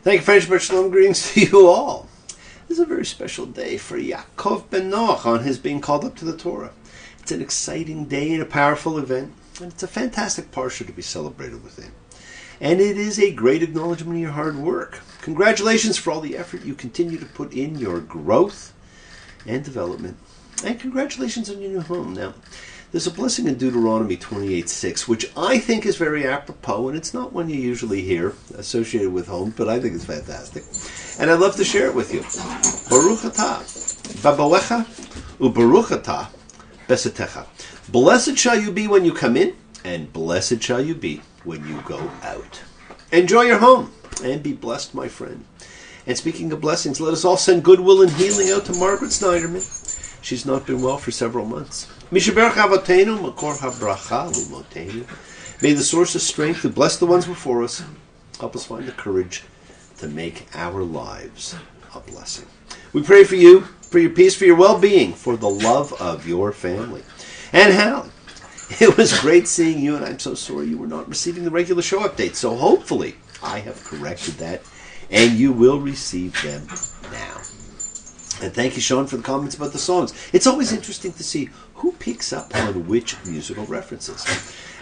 Thank you, friends. Much shalom, greetings to you all. This is a very special day for Yaakov ben Noach on his being called up to the Torah. It's an exciting day and a powerful event, and it's a fantastic parsha to be celebrated within. And it is a great acknowledgement of your hard work. Congratulations for all the effort you continue to put in your growth and development. And congratulations on your new home. Now, there's a blessing in Deuteronomy 28:6, which I think is very apropos, and it's not one you usually hear associated with home, but I think it's fantastic. And I'd love to share it with you. Baruch atah baboecha ubaruch atah besetecha. Blessed shall you be when you come in, and blessed shall you be when you go out. Enjoy your home, and be blessed, my friend. And speaking of blessings, let us all send goodwill and healing out to Margaret Snyderman. She's not been well for several months. May the source of strength who bless the ones before us help us find the courage to make our lives a blessing. We pray for you, for your peace, for your well-being, for the love of your family. And Hal, it was great seeing you, and I'm so sorry you were not receiving the regular show updates. So hopefully I have corrected that, and you will receive them now. And thank you, Sean, for the comments about the songs. It's always interesting to see who picks up on which musical references.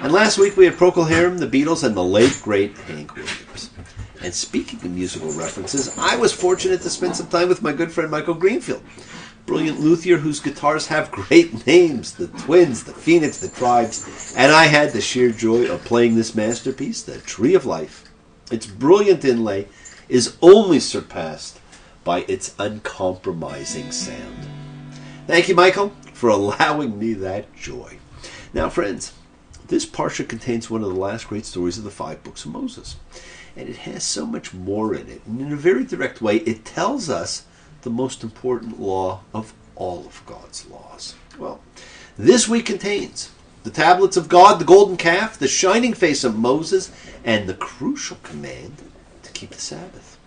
And last week we had Procol Harum, the Beatles, and the late, great Hank Williams. And speaking of musical references, I was fortunate to spend some time with my good friend Michael Greenfield. Brilliant luthier whose guitars have great names, the Twins, the Phoenix, the Tribes. And I had the sheer joy of playing this masterpiece, The Tree of Life. Its brilliant inlay is only surpassed by its uncompromising sound. Thank you, Michael, for allowing me that joy. Now, friends, this parsha contains one of the last great stories of the 5 books of Moses. And it has so much more in it. And in a very direct way, it tells us the most important law of all of God's laws. Well, this week contains the tablets of God, the golden calf, the shining face of Moses, and the crucial command to keep the Sabbath.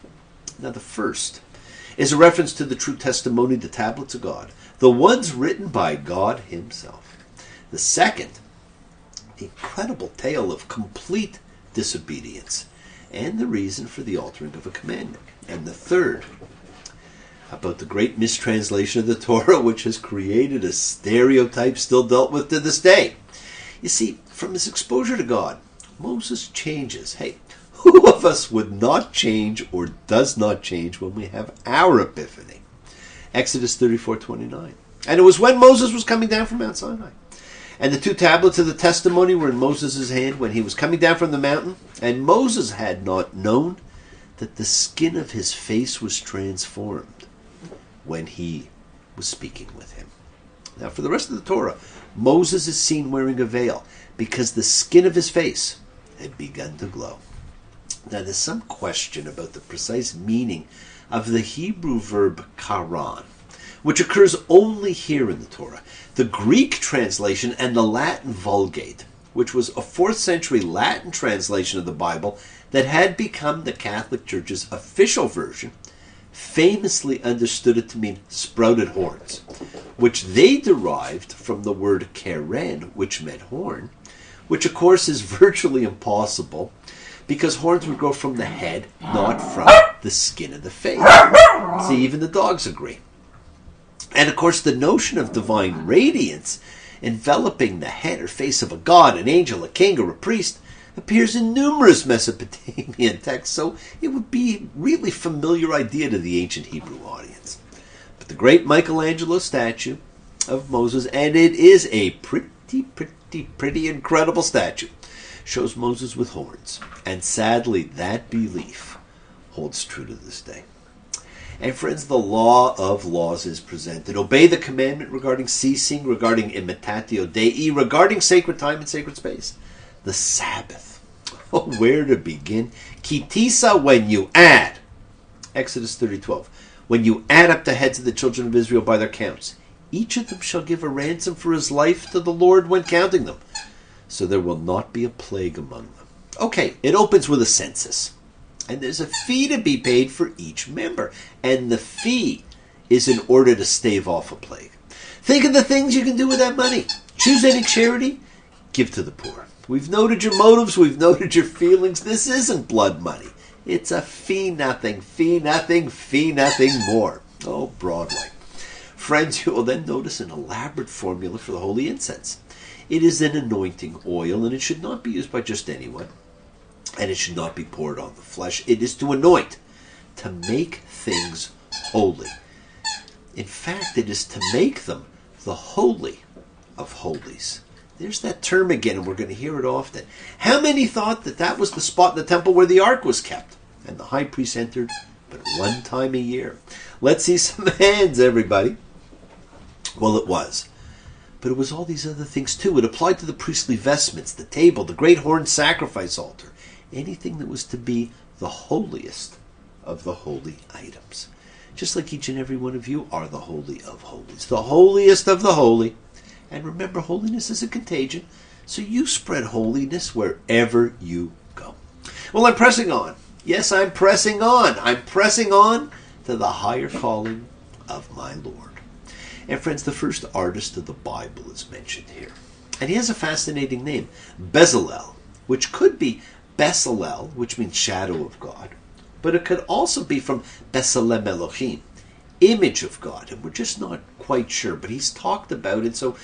Now, the first is a reference to the true testimony, the tablets of God, the ones written by God himself. The second, the incredible tale of complete disobedience and the reason for the altering of a commandment. And the third, about the great mistranslation of the Torah, which has created a stereotype still dealt with to this day. You see, from his exposure to God, Moses changes. Hey, who of us would not change or does not change when we have our epiphany? Exodus 34:29. And it was when Moses was coming down from Mount Sinai. And the 2 tablets of the testimony were in Moses' hand when he was coming down from the mountain. And Moses had not known that the skin of his face was transformed when he was speaking with him. Now, for the rest of the Torah, Moses is seen wearing a veil because the skin of his face had begun to glow. Now, there's some question about the precise meaning of the Hebrew verb karan, which occurs only here in the Torah. The Greek translation and the Latin Vulgate, which was a 4th century Latin translation of the Bible that had become the Catholic Church's official version, famously understood it to mean sprouted horns, which they derived from the word keren, which meant horn, which of course is virtually impossible because horns would grow from the head, not from the skin of the face. See, even the dogs agree. And of course, the notion of divine radiance enveloping the head or face of a god, an angel, a king, or a priest appears in numerous Mesopotamian texts, so it would be a really familiar idea to the ancient Hebrew audience. But the great Michelangelo statue of Moses, and it is a pretty incredible statue, shows Moses with horns. And sadly, that belief holds true to this day. And friends, the law of laws is presented. Obey the commandment regarding ceasing, regarding imitatio Dei, regarding sacred time and sacred space. The Sabbath. Oh, where to begin? Kitisa, when you add. Exodus 30:12. When you add up the heads of the children of Israel by their counts, each of them shall give a ransom for his life to the Lord when counting them. So there will not be a plague among them. Okay, it opens with a census. And there's a fee to be paid for each member. And the fee is in order to stave off a plague. Think of the things you can do with that money. Choose any charity, give to the poor. We've noted your motives, we've noted your feelings. This isn't blood money. It's a fee nothing more. Oh, Broadway. Friends, you will then notice an elaborate formula for the holy incense. It is an anointing oil, and it should not be used by just anyone, and it should not be poured on the flesh. It is to anoint, to make things holy. In fact, it is to make them the holy of holies. There's that term again, and we're going to hear it often. How many thought that that was the spot in the temple where the ark was kept, and the high priest entered but one time a year? Let's see some hands, everybody. Well, it was. But it was all these other things too. It applied to the priestly vestments, the table, the great horn sacrifice altar, anything that was to be the holiest of the holy items. Just like each and every one of you are the holy of holies, the holiest of the holy. And remember, holiness is a contagion, so you spread holiness wherever you go. Well, I'm pressing on. Yes, I'm pressing on. I'm pressing on to the higher calling of my Lord. And friends, the first artist of the Bible is mentioned here. And he has a fascinating name, Bezalel, which could be Besalel, which means shadow of God. But it could also be from Besalem Elohim, image of God. And we're just not quite sure. But he's talked about it. So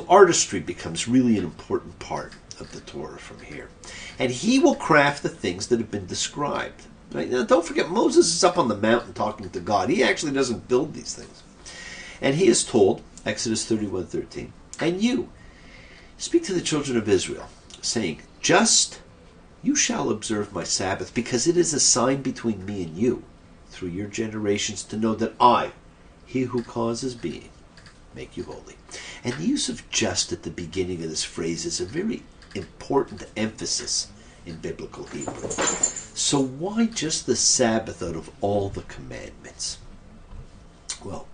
artistry becomes really an important part of the Torah from here. And he will craft the things that have been described. Right? Now, don't forget, Moses is up on the mountain talking to God. He actually doesn't build these things. And he is told, Exodus 31:13, and you, speak to the children of Israel, saying, just you shall observe my Sabbath, because it is a sign between me and you, through your generations, to know that I, he who causes being, make you holy. And the use of just at the beginning of this phrase is a very important emphasis in biblical Hebrew. So why just the Sabbath out of all the commandments? Well,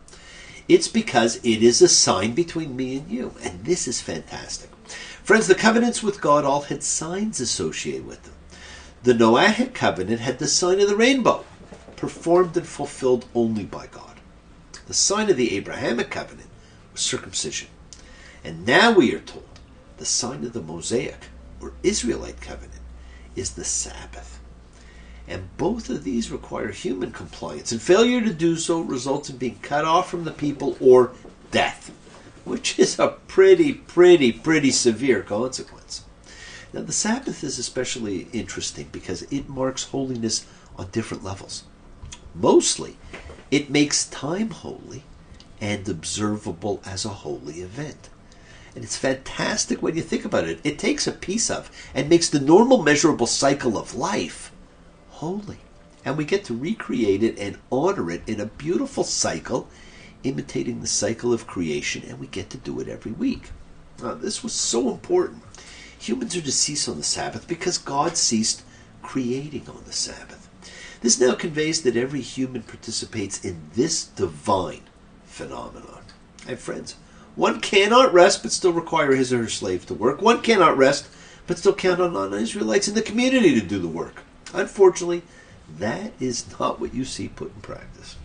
it's because it is a sign between me and you. And this is fantastic. Friends, the covenants with God all had signs associated with them. The Noahic covenant had the sign of the rainbow, performed and fulfilled only by God. The sign of the Abrahamic covenant was circumcision. And now we are told the sign of the Mosaic, or Israelite covenant, is the Sabbath. And both of these require human compliance, and failure to do so results in being cut off from the people or death, which is a pretty severe consequence. Now, the Sabbath is especially interesting because it marks holiness on different levels. Mostly, it makes time holy and observable as a holy event. And it's fantastic when you think about it. It takes a piece of and makes the normal measurable cycle of life holy. And we get to recreate it and honor it in a beautiful cycle, imitating the cycle of creation, and we get to do it every week. Now, this was so important. Humans are to cease on the Sabbath because God ceased creating on the Sabbath. This now conveys that every human participates in this divine phenomenon. And friends, one cannot rest but still require his or her slave to work. One cannot rest but still count on non-Israelites in the community to do the work. Unfortunately, that is not what you see put in practice.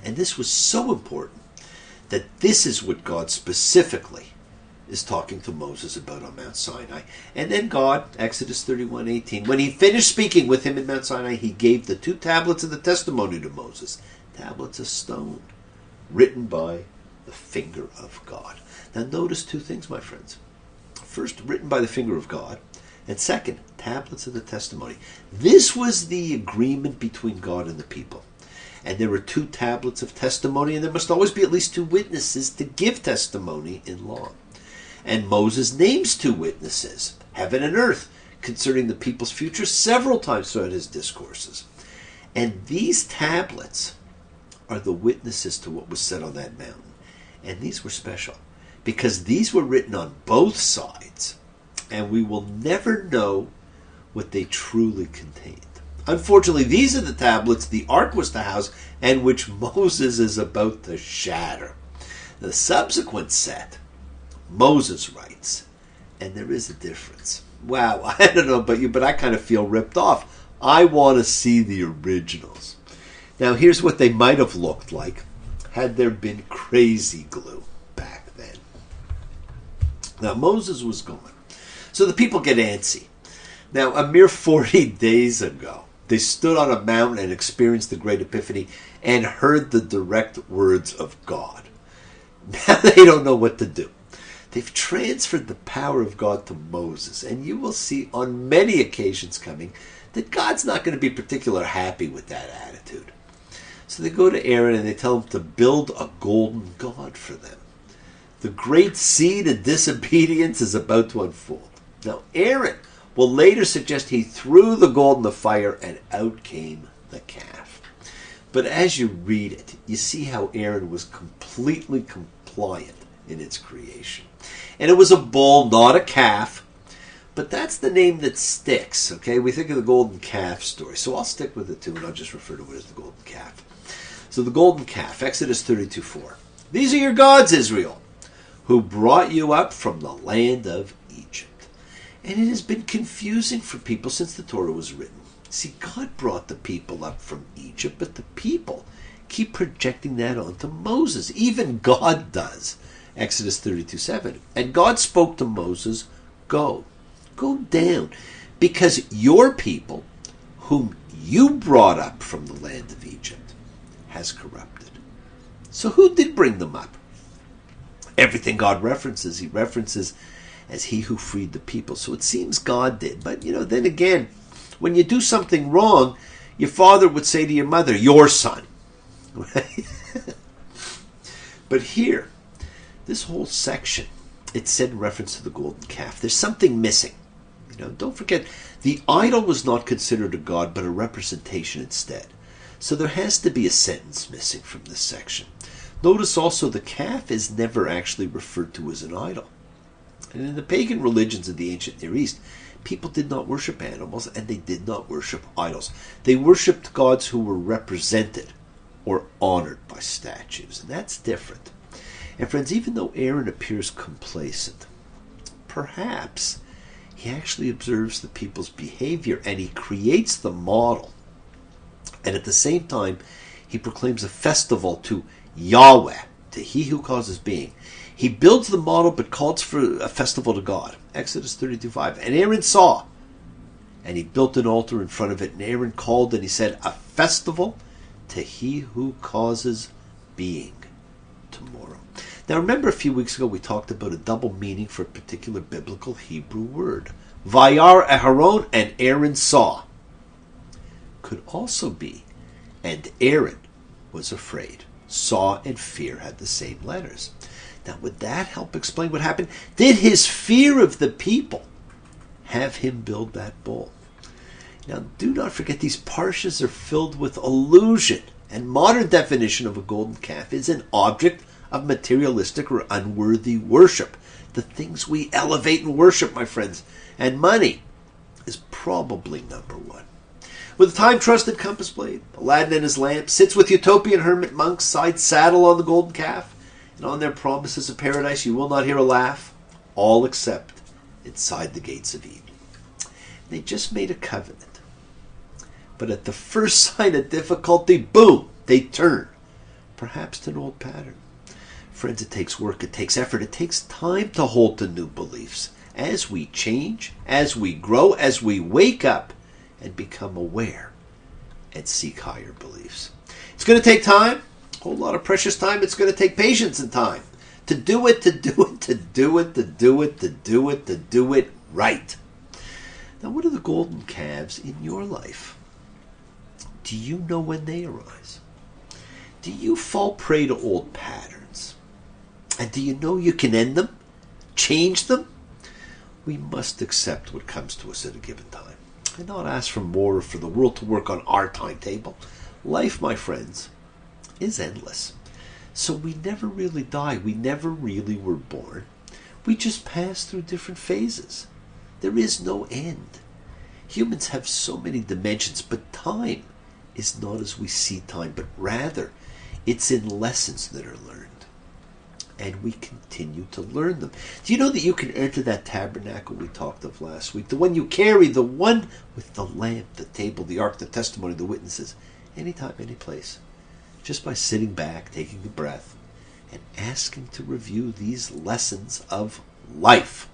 And this was so important that this is what God specifically is talking to Moses about on Mount Sinai. And then God, Exodus 31:18, when he finished speaking with him in Mount Sinai, he gave the 2 tablets of the testimony to Moses, tablets of stone, written by the finger of God. Now notice 2 things, my friends. First, written by the finger of God. And second, tablets of the testimony. This was the agreement between God and the people. And there were 2 tablets of testimony, and there must always be at least 2 witnesses to give testimony in law. And Moses names 2 witnesses, heaven and earth, concerning the people's future several times throughout his discourses. And these tablets are the witnesses to what was said on that mountain. And these were special, because these were written on both sides. And we will never know what they truly contained. Unfortunately, these are the tablets the ark was to house and which Moses is about to shatter. The subsequent set, Moses writes, and there is a difference. Wow, I don't know about you, but I kind of feel ripped off. I want to see the originals. Now, here's what they might have looked like had there been crazy glue back then. Now, Moses was gone. So the people get antsy. Now, a mere 40 days ago, They stood on a mountain and experienced the great epiphany and heard the direct words of God. Now they don't know what to do. They've transferred the power of God to Moses, and you will see on many occasions coming that God's not going to be particularly happy with that attitude. So they go to Aaron and they tell him to build a golden god for them. The great seed of disobedience is about to unfold. Now Aaron will later suggest he threw the gold in the fire and out came the calf. But as you read it, you see how Aaron was completely compliant in its creation. And it was a bull, not a calf. But that's the name that sticks, okay? We think of the golden calf story. So I'll stick with it too, and I'll just refer to it as the golden calf. So the golden calf, Exodus 32:4. These are your gods, Israel, who brought you up from the land of Egypt. And it has been confusing for people since the Torah was written. See, God brought the people up from Egypt, but the people keep projecting that onto Moses. Even God does. Exodus 32:7. And God spoke to Moses, go down, because your people, whom you brought up from the land of Egypt, has corrupted. So who did bring them up? Everything God references, he references as he who freed the people. So it seems God did. But, then again, when you do something wrong, your father would say to your mother, your son. Right? But here, this whole section, it's said in reference to the golden calf. There's something missing. Don't forget, the idol was not considered a god, but a representation instead. So there has to be a sentence missing from this section. Notice also the calf is never actually referred to as an idol. And in the pagan religions of the ancient Near East, people did not worship animals and they did not worship idols. They worshipped gods who were represented or honored by statues. And that's different. And friends, even though Aaron appears complacent, perhaps he actually observes the people's behavior and he creates the model. And at the same time, he proclaims a festival to Yahweh, to he who causes being. He builds the model but calls for a festival to God. Exodus 32:5. And Aaron saw, and he built an altar in front of it. And Aaron called and he said, a festival to he who causes being tomorrow. Now remember a few weeks ago we talked about a double meaning for a particular biblical Hebrew word. Vayar Aharon, and Aaron saw. Could also be, and Aaron was afraid. Saw and fear had the same letters. Now would that help explain what happened? Did his fear of the people have him build that bull? Now do not forget these parshas are filled with allusion, and modern definition of a golden calf is an object of materialistic or unworthy worship. The things we elevate and worship, my friends. And money is probably number one. With a time-trusted compass blade, Aladdin and his lamp, sits with utopian hermit monks, side saddle on the golden calf, and on their promises of paradise you will not hear a laugh, all except inside the gates of Eden. They just made a covenant. But at the first sign of difficulty, boom, they turn, perhaps to an old pattern. Friends, it takes work, it takes effort, it takes time to hold to new beliefs. As we change, as we grow, as we wake up and become aware and seek higher beliefs. It's going to take time, a whole lot of precious time. It's going to take patience and time to do it right. Now, what are the golden calves in your life? Do you know when they arise? Do you fall prey to old patterns? And do you know you can end them? Change them? We must accept what comes to us at a given time and not ask for more or for the world to work on our timetable. Life, my friends, is endless. So we never really die. We never really were born. We just pass through different phases. There is no end. Humans have so many dimensions, but time is not as we see time, but rather it's in lessons that are learned. And we continue to learn them. Do you know that you can enter that tabernacle we talked of last week? The one you carry, the one with the lamp, the table, the ark, the testimony, the witnesses, anytime, any place. Just by sitting back, taking a breath, and asking to review these lessons of life.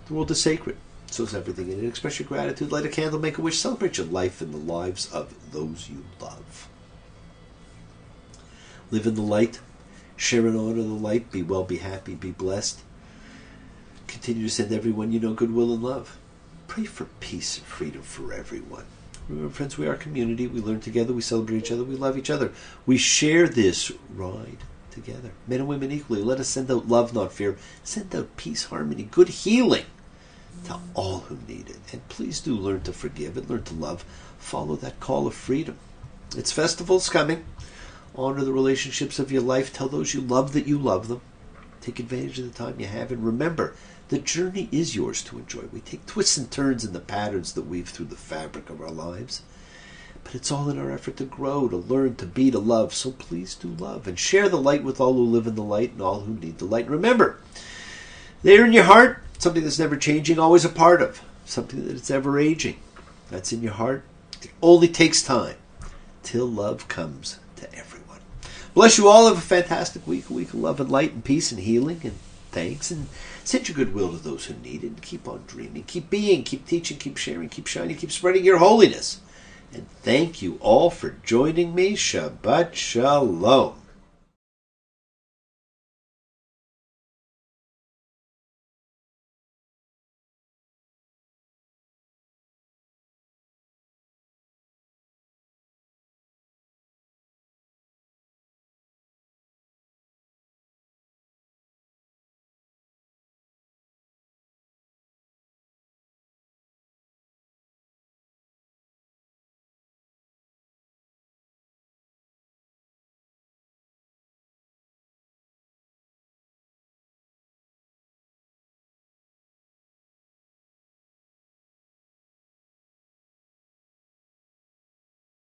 The world is sacred. So is everything in it. Express your gratitude, light a candle, make a wish, celebrate your life and the lives of those you love. Live in the light, share and honor the light, be well, be happy, be blessed. Continue to send everyone you know goodwill and love. Pray for peace and freedom for everyone. Remember, friends, we are a community. We learn together, we celebrate each other, we love each other. We share this ride together. Men and women equally. Let us send out love, not fear. Send out peace, harmony, good healing to all who need it. And please do learn to forgive and learn to love. Follow that call of freedom. It's festivals coming. Honor the relationships of your life. Tell those you love that you love them. Take advantage of the time you have. And remember, the journey is yours to enjoy. We take twists and turns in the patterns that weave through the fabric of our lives. But it's all in our effort to grow, to learn, to be, to love. So please do love and share the light with all who live in the light and all who need the light. And remember, there in your heart, something that's never changing, always a part of. Something that's ever aging. That's in your heart. It only takes time till love comes to everyone. Bless you all. Have a fantastic week. A week of love and light and peace and healing and thanks. And send your goodwill to those who need it. And keep on dreaming. Keep being. Keep teaching. Keep sharing. Keep shining. Keep spreading your holiness. And thank you all for joining me. Shabbat Shalom.